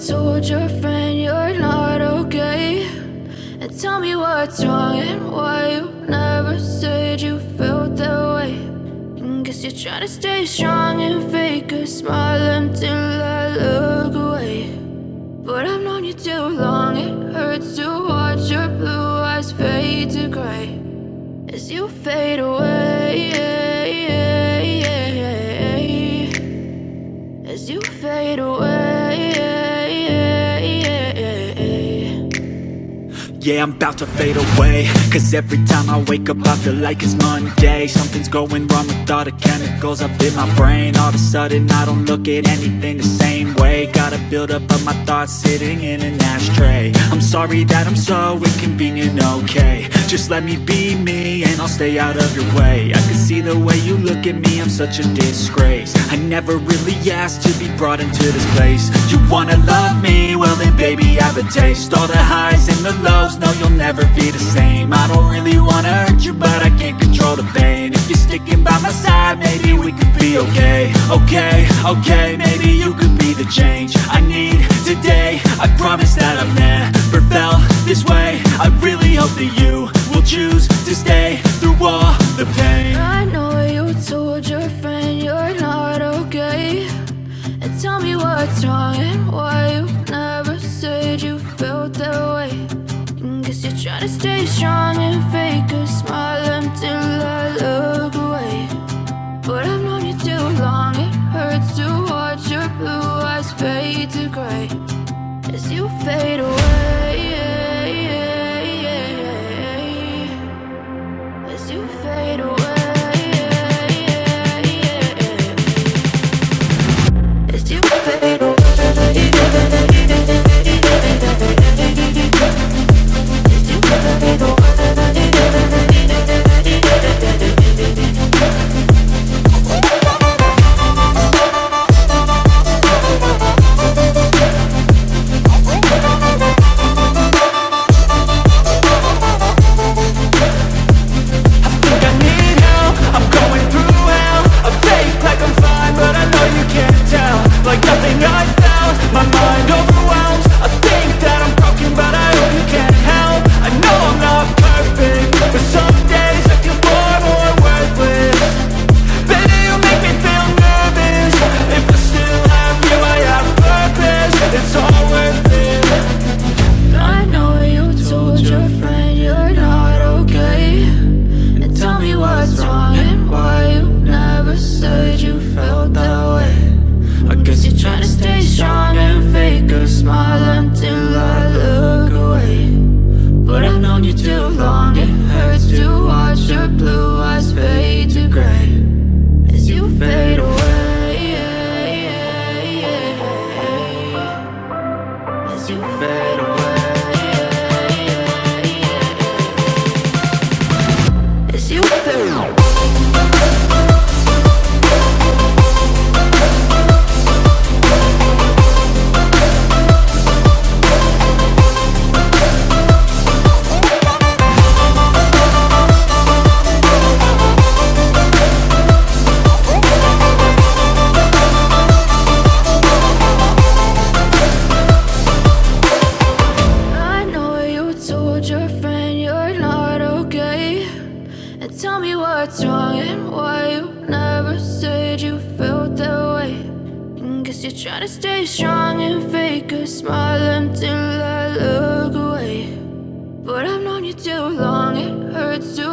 told your friend you're not okay? And tell me what's wrong and why you never said you felt that way. And guess you're trying to stay strong and fake a smile until I look away. But I've known you too long, it hurts to watch your blue eyes fade to gray as you fade away, as you fade away. Yeah, I'm about to fade away, cause every time I wake up I feel like it's Monday. Something's going wrong with all the chemicals up in my brain. All of a sudden I don't look at anything the same way. Got a buildup of my thoughts sitting in an ashtray. I'm sorry that I'm so inconvenient, okay? Just let me be me and I'll stay out of your way. I can see the way you look at me, I'm such a disgrace. I never really asked to be brought into this place. You wanna love me? Well then baby have a taste. All the highs and the lows, no you'll never be the same. I don't really wanna hurt you but I can't control the pain. If you're sticking by my side maybe we could be okay. Okay, maybe you could be the change I need today. I promise that I've never felt this way. I really hope that you will choose to stay through all the pain. I know you told your friend you're not okay. And tell me what's wrong and why you never said you felt that way. And guess you're trying to stay strong and fake a smile until I look away. But I've known you too long, it hurts to watch your blue eyes fade to gray as you fade away, as you fade away, as you fade away. Trying to stay strong and fake a smile until I look away. But I've known you too long, it hurts to